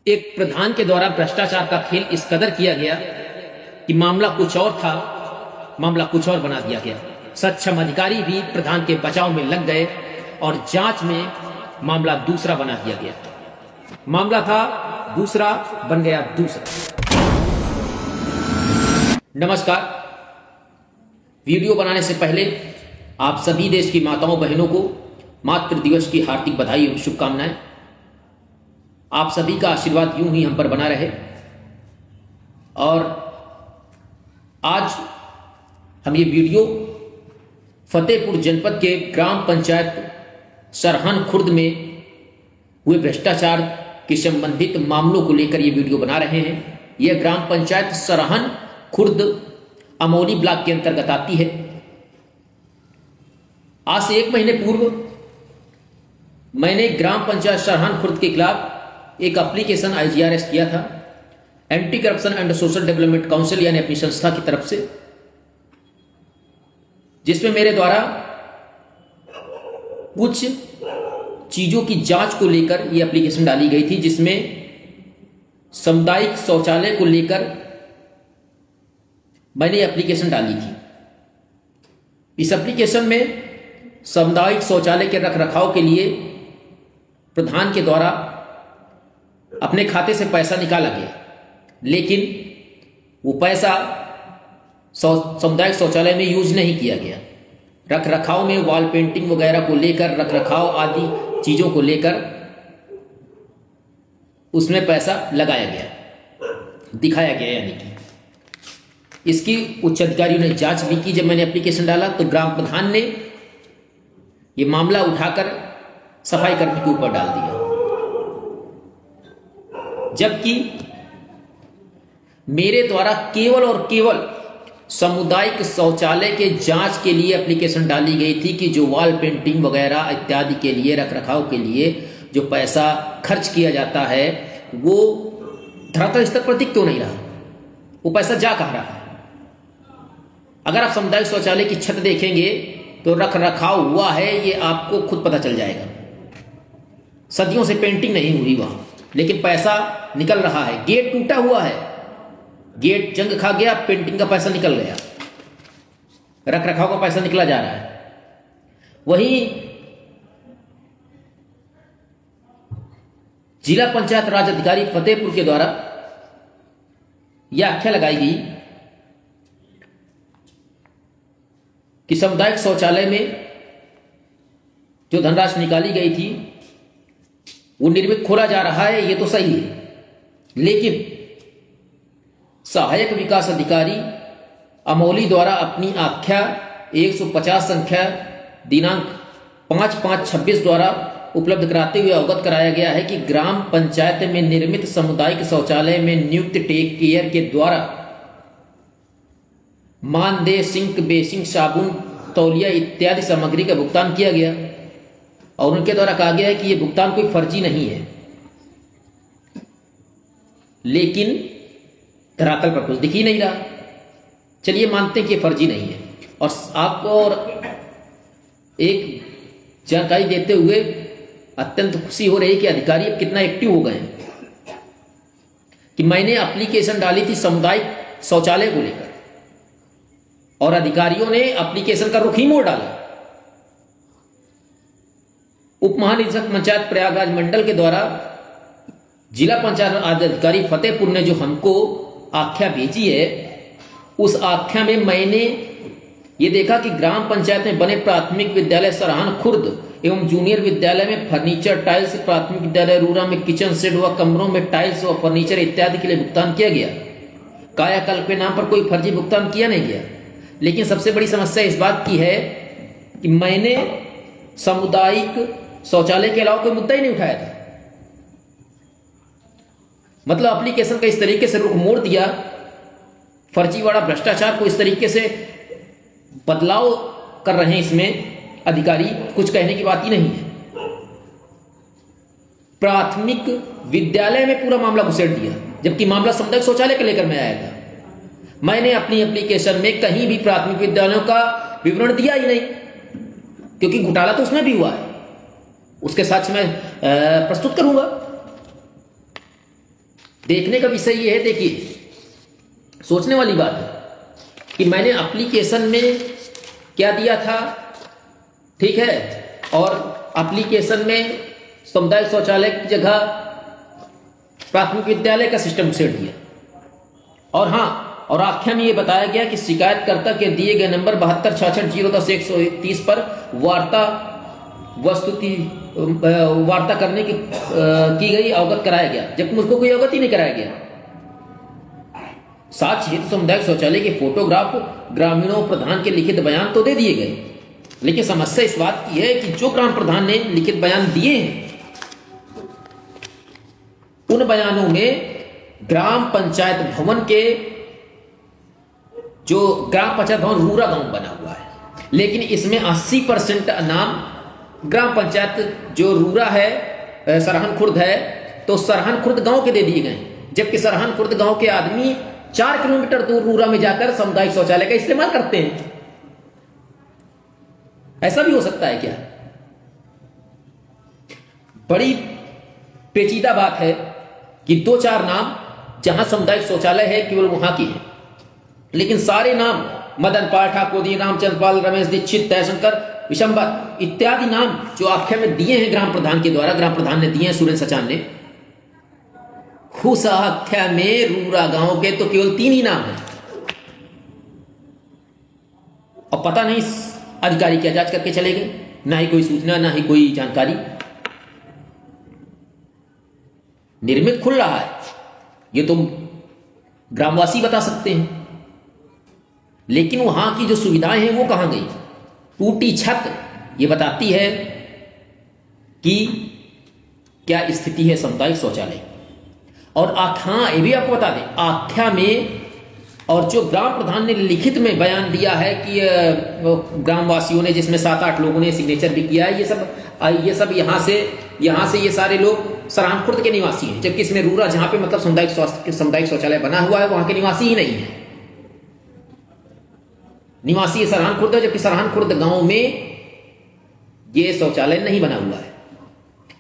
एक प्रधान के द्वारा भ्रष्टाचार का खेल इस कदर किया गया कि मामला कुछ और था, मामला कुछ और बना दिया गया। सक्षम अधिकारी भी प्रधान के बचाव में लग गए और जांच में मामला दूसरा बना दिया गया। मामला था दूसरा, बन गया दूसरा। नमस्कार। वीडियो बनाने से पहले आप सभी देश की माताओं बहनों को मातृ दिवस की हार्दिक बधाई और शुभकामनाएं। आप सभी का आशीर्वाद यूं ही हम पर बना रहे। और आज हम ये वीडियो फतेहपुर जनपद के ग्राम पंचायत सरहन खुर्द में हुए भ्रष्टाचार के संबंधित मामलों को लेकर ये वीडियो बना रहे हैं। यह ग्राम पंचायत सरहन खुर्द अमोली ब्लॉक के अंतर्गत आती है। आज से 1 महीने पूर्व मैंने ग्राम पंचायत सरहन खुर्द के खिलाफ एक एप्लीकेशन IGRS किया था, anti corruption and social development council यानी अपनी संस्था की तरफ से, जिसमें मेरे द्वारा कुछ चीजों की जांच को लेकर यह एप्लीकेशन डाली गई थी, जिसमें सामुदायिक शौचालय को लेकर मैंने एप्लीकेशन डाली थी। इस एप्लीकेशन में सामुदायिक शौचालय के रखरखाव के लिए प्रधान के द्वारा अपने खाते से पैसा निकाला गया, लेकिन वो पैसा सामुदायिक शौचालय में यूज नहीं किया गया। रखरखाव में वॉल पेंटिंग वगैरह को लेकर, रखरखाव आदि चीजों को लेकर उसमें पैसा लगाया गया, दिखाया गया। यानी कि इसकी उच्च अधिकारियों ने जांच भी की। जब मैंने एप्लीकेशन डाला तो ग्राम प्रधान ने यह मामला उठाकर सफाई कर्मी के ऊपर डाल दिया, जबकि मेरे द्वारा केवल और केवल सामुदायिक शौचालय के जांच के लिए एप्लीकेशन डाली गई थी कि जो वॉल पेंटिंग वगैरह इत्यादि के लिए, रखरखाव के लिए जो पैसा खर्च किया जाता है वो धरातल स्तर पर दिख क्यों नहीं रहा, वो पैसा जा कहाँ रहा है। अगर आप सामुदायिक शौचालय की छत देखेंगे तो रखरखाव हुआ है, ये आपको खुद पता चल जाएगा। सदियों से पेंटिंग नहीं हुई वहां, लेकिन पैसा निकल रहा है। गेट टूटा हुआ है, गेट जंग खा गया, पेंटिंग का पैसा निकल गया, रखरखाव का पैसा निकला जा रहा है। वहीं जिला पंचायत राज अधिकारी फतेहपुर के द्वारा यह आख्या लगाई गई कि सामुदायिक शौचालय में जो धनराशि निकाली गई थी वो निर्मित खोला जा रहा है, ये तो सही है, लेकिन सहायक विकास अधिकारी अमोली द्वारा अपनी आख्या 150 संख्या दिनांक 5/5/26 द्वारा उपलब्ध कराते हुए अवगत कराया गया है कि ग्राम पंचायत में निर्मित सामुदायिक शौचालय में नियुक्त टेक केयर के द्वारा मानदेय, सिंक, बेसिंग, साबुन, तौलिया इत्यादि सामग्री का भुगतान किया गया। और उनके द्वारा कहा गया है कि यह भुगतान कोई फर्जी नहीं है, लेकिन धरातल पर कुछ दिख ही नहीं रहा। चलिए मानते हैं कि फर्जी नहीं है। और आपको और एक जानकारी देते हुए अत्यंत खुशी हो रही कि अधिकारी अब कितना एक्टिव हो गए हैं कि मैंने एप्लीकेशन डाली थी सामुदायिक शौचालय को लेकर और अधिकारियों ने एप्लीकेशन का रुख ही मोड़ डाला। उप महानिदेशक पंचायत प्रयागराज मंडल के द्वारा जिला पंचायत अधिकारी फतेहपुर ने जो हमको आख्या भेजी है, उस आख्या में मैंने ये देखा कि ग्राम पंचायत में बने प्राथमिक विद्यालय सरहन खुर्द एवं जूनियर विद्यालय में फर्नीचर, टाइल्स, प्राथमिक विद्यालय रूरा में किचन सेट व कमरों में टाइल्स व फर्नीचर इत्यादि के लिए भुगतान किया गया। कायाकल्प के नाम पर कोई फर्जी भुगतान किया नहीं गया। लेकिन सबसे बड़ी समस्या इस बात की है कि मैंने सामुदायिक शौचालय के अलावा कोई मुद्दा ही नहीं उठाया था। मतलब एप्लीकेशन का इस तरीके से रुख मोड़ दिया, फर्जीवाड़ा भ्रष्टाचार को इस तरीके से बदलाव कर रहे हैं इसमें अधिकारी, कुछ कहने की बात ही नहीं है। प्राथमिक विद्यालय में पूरा मामला घुसेड़ दिया, जबकि मामला सामुदायिक शौचालय के लेकर मैं आया था। मैंने अपनी एप्लीकेशन में कहीं भी प्राथमिक विद्यालयों का विवरण दिया ही नहीं, क्योंकि घोटाला तो उसमें भी हुआ है, उसके साक्ष्य मैं प्रस्तुत करूंगा। देखने का विषय ये है, देखिए सोचने वाली बात है कि मैंने एप्लीकेशन में क्या दिया था, ठीक है, और एप्लीकेशन में सामुदायिक शौचालय की जगह प्राथमिक विद्यालय का सिस्टम सेट दिया। और हाँ, और आख्या में ये बताया गया कि शिकायतकर्ता के दिए गए नंबर 7266010130 पर वार्ता करने की गई, अवगत कराया गया, जबकि मुझको कोई अवगत ही नहीं कराया गया। साथ ही सामुदायिक शौचालय के फोटोग्राफ, ग्रामीणों प्रधान के लिखित बयान तो दे दिए गए, लेकिन समस्या इस बात की है कि जो ग्राम प्रधान ने लिखित बयान दिए हैं, उन बयानों में ग्राम पंचायत भवन के, जो ग्राम पंचायत भवन रूरा गांव बना हुआ है, लेकिन इसमें 80% नाम ग्राम पंचायत जो रूरा है, सरहन खुर्द है, तो सरहन खुर्द गांव के दे दिए गए, जबकि सरहन खुर्द गांव के आदमी 4 किलोमीटर दूर रूरा में जाकर सामुदायिक शौचालय का इस्तेमाल करते हैं। ऐसा भी हो सकता है क्या? बड़ी पेचीदा बात है कि 2-4 नाम जहां सामुदायिक शौचालय है केवल वहां की है, लेकिन सारे नाम मदन पाल, ठाकुर, रामचंद्र पाल, रमेश दीक्षित, दयाशंकर, विशंबर इत्यादि नाम जो आख्या में दिए हैं ग्राम प्रधान के द्वारा, ग्राम प्रधान ने दिए हैं, सुरेंद्र सचान ने, उस आख्या में रूरा गांव के तो केवल 3 ही नाम हैं। और पता नहीं अधिकारी क्या जांच करके चले गए, ना ही कोई सूचना, ना ही कोई जानकारी। निर्मित खुल रहा है, ये तो ग्रामवासी बता सकते हैं, लेकिन वहां की जो सुविधाएं हैं वो कहां गई? टूटी छत ये बताती है कि क्या स्थिति है सामुदायिक शौचालय। और हाँ, ये भी आपको बता दें, आख्या में और जो ग्राम प्रधान ने लिखित में बयान दिया है कि ग्रामवासियों ने, जिसमें 7-8 लोगों ने सिग्नेचर भी किया है, ये सब यहाँ से ये सारे लोग सरहन खुर्द के निवासी हैं, जबकि इसमें रूरा, जहां पे मतलब सामुदायिक शौचालय बना हुआ है, वहां के निवासी ही नहीं है। निवासी सरहन खुर्द है, जबकि सरहन खुर्द गांव में ये शौचालय नहीं बना हुआ है,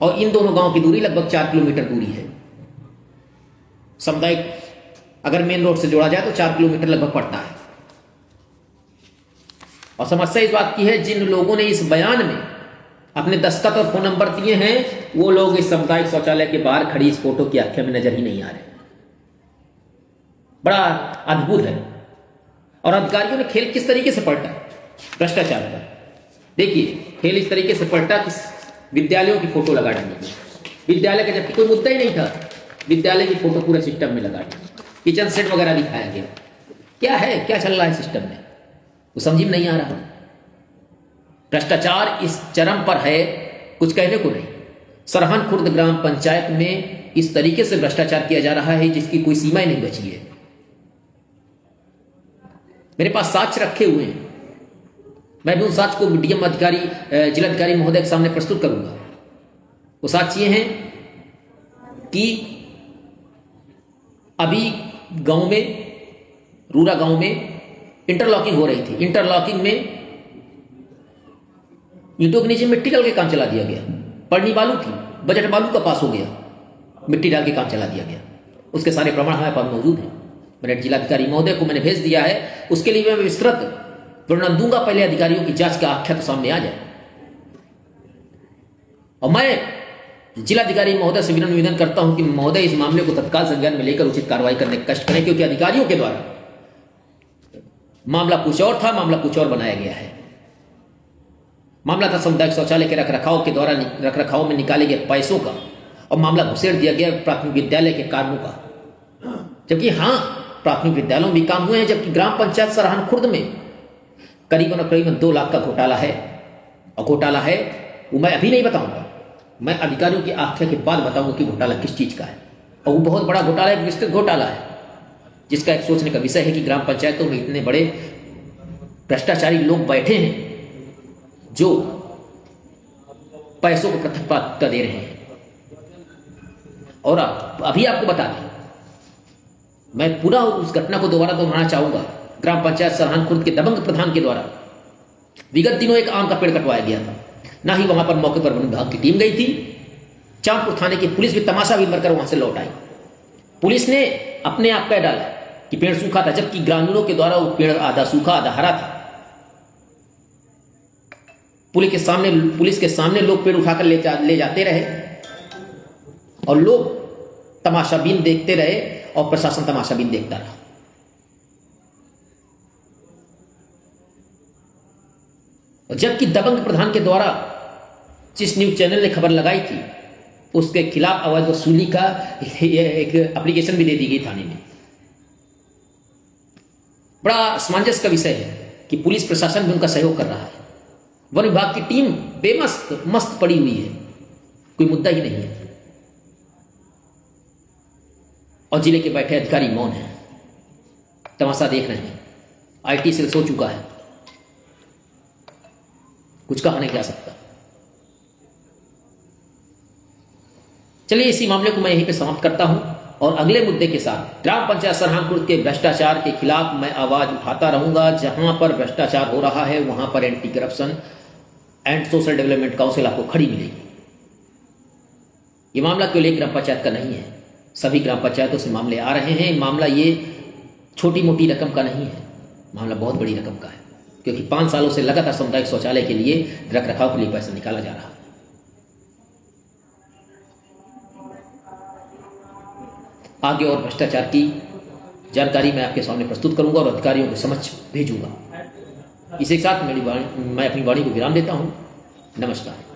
और इन दोनों गांव की दूरी लगभग 4 किलोमीटर दूरी है। सामुदायिक अगर मेन रोड से जोड़ा जाए तो 4 किलोमीटर लगभग पड़ता है। और समस्या इस बात की है, जिन लोगों ने इस बयान में अपने दस्तखत और फोन नंबर दिए हैं, वो लोग इस सामुदायिक शौचालय के बाहर खड़ी इस फोटो की आख्या में नजर ही नहीं आ रहे। बड़ा अद्भुत है। और अधिकारियों ने खेल किस तरीके से पलटा, भ्रष्टाचार का। देखिए, खेल इस तरीके से पलटा कि विद्यालयों की फोटो लगा दी, विद्यालय का जबकि कोई मुद्दा ही नहीं था, विद्यालय की फोटो पूरे सिस्टम में लगा दी, किचन सेट वगैरह दिखाया गया। क्या है, क्या चल रहा है सिस्टम में, वो समझ में नहीं आ रहा। भ्रष्टाचार इस चरम पर है, कुछ कहने को नहीं। सरहन खुर्द ग्राम पंचायत में इस तरीके से भ्रष्टाचार किया जा रहा है जिसकी कोई सीमा ही नहीं बची है। मेरे पास साक्ष्य रखे हुए हैं, मैं भी उन साक्ष्य को डीएम अधिकारी, जिलाधिकारी महोदय के सामने प्रस्तुत करूंगा। वो साक्ष्य ये हैं कि अभी गांव में, रूरा गांव में इंटरलॉकिंग हो रही थी। इंटरलॉकिंग में ईंटों के नीचे मिट्टी डाल के काम चला दिया गया। पड़नी बालू थी, बजट बालू का पास हो गया, मिट्टी डाल के काम चला दिया गया। उसके सारे प्रमाण हमारे पास मौजूद हैं। मैंने जिलाधिकारी महोदय को मैंने भेज दिया है, उसके लिए मैं विस्तृत वर्णन दूंगा। पहले अधिकारियों की जांच का आख्या तो सामने आ जाए। और मैं जिलाधिकारी महोदय से विनम्र निवेदन करता हूं कि महोदय इस मामले को तत्काल संज्ञान में लेकर उचित कार्रवाई करने का कष्ट करें, क्योंकि अधिकारियों के द्वारा मामला कुछ और था, मामला कुछ और बनाया गया है। मामला था सामुदायिक शौचालय के रखरखाव में निकाले गए पैसों का, और मामला घुसेड़ दिया गया प्राथमिक विद्यालय के कामों का। जबकि हाँ, प्राथमिक विद्यालयों में काम हुए हैं, जबकि ग्राम पंचायत सरहन खुर्द में करीबन 2 लाख का घोटाला है। और घोटाला है वो मैं अभी नहीं बताऊंगा, मैं अधिकारियों की आख्या के बाद बताऊंगा कि घोटाला किस चीज का है। और वो बहुत बड़ा घोटाला है, विस्तृत घोटाला है, जिसका एक सोचने का विषय है कि ग्राम पंचायतों में इतने बड़े भ्रष्टाचारी लोग बैठे हैं जो पैसों को पृथक प्राथमिकता दे रहे हैं। और अभी आपको बता दें, मैं पूरा उस घटना को दोबारा दोहराना चाहूंगा। ग्राम पंचायत सरहन खुर्द के दबंग प्रधान के द्वारा विगत दिनों एक आम का पेड़ कटवाया गया था। ना ही वहां पर मौके पर वन विभाग की टीम गई थी, चांदपुर थाने की पुलिस भी तमाशा भी मरकर वहां से लौट आई। पुलिस ने अपने आप कह डाला कि पेड़ सूखा था, जबकि ग्रामीणों के द्वारा वो पेड़ आधा सूखा आधा हरा था। पुलिस के सामने लोग पेड़ उठाकर ले जाते रहे और लोग तमाशाबीन देखते रहे और प्रशासन तमाशाबीन देखता रहा। जबकि दबंग प्रधान के द्वारा जिस न्यूज चैनल ने खबर लगाई थी उसके खिलाफ अवैध वसूली का एक एप्लीकेशन भी दे दी गई थाने में। बड़ा असमंजस का विषय है कि पुलिस प्रशासन भी उनका सहयोग कर रहा है। वन विभाग की टीम मस्त पड़ी हुई है, कोई मुद्दा ही नहीं है, और जिले के बैठे अधिकारी मौन हैं, तमाशा देख रहे हैं। आईटी सेल सो चुका है, कुछ कहा नहीं जा सकता। चलिए इसी मामले को मैं यहीं पे समाप्त करता हूं और अगले मुद्दे के साथ ग्राम पंचायत सरहानपुर के भ्रष्टाचार के खिलाफ मैं आवाज उठाता रहूंगा। जहां पर भ्रष्टाचार हो रहा है वहां पर anti corruption and social development council आपको खड़ी मिलेगी। ये मामला केवल एक ग्राम पंचायत का नहीं है, सभी ग्राम पंचायतों से मामले आ रहे हैं। मामला ये छोटी मोटी रकम का नहीं है, मामला बहुत बड़ी रकम का है, क्योंकि 5 सालों से लगातार सामुदायिक शौचालय के लिए रख रखाव के लिए पैसा निकाला जा रहा है। आगे और भ्रष्टाचार की जानकारी मैं आपके सामने प्रस्तुत करूंगा और अधिकारियों के समक्ष भेजूंगा। इसी के साथ मैं अपनी वाणी को विराम देता हूं। नमस्कार।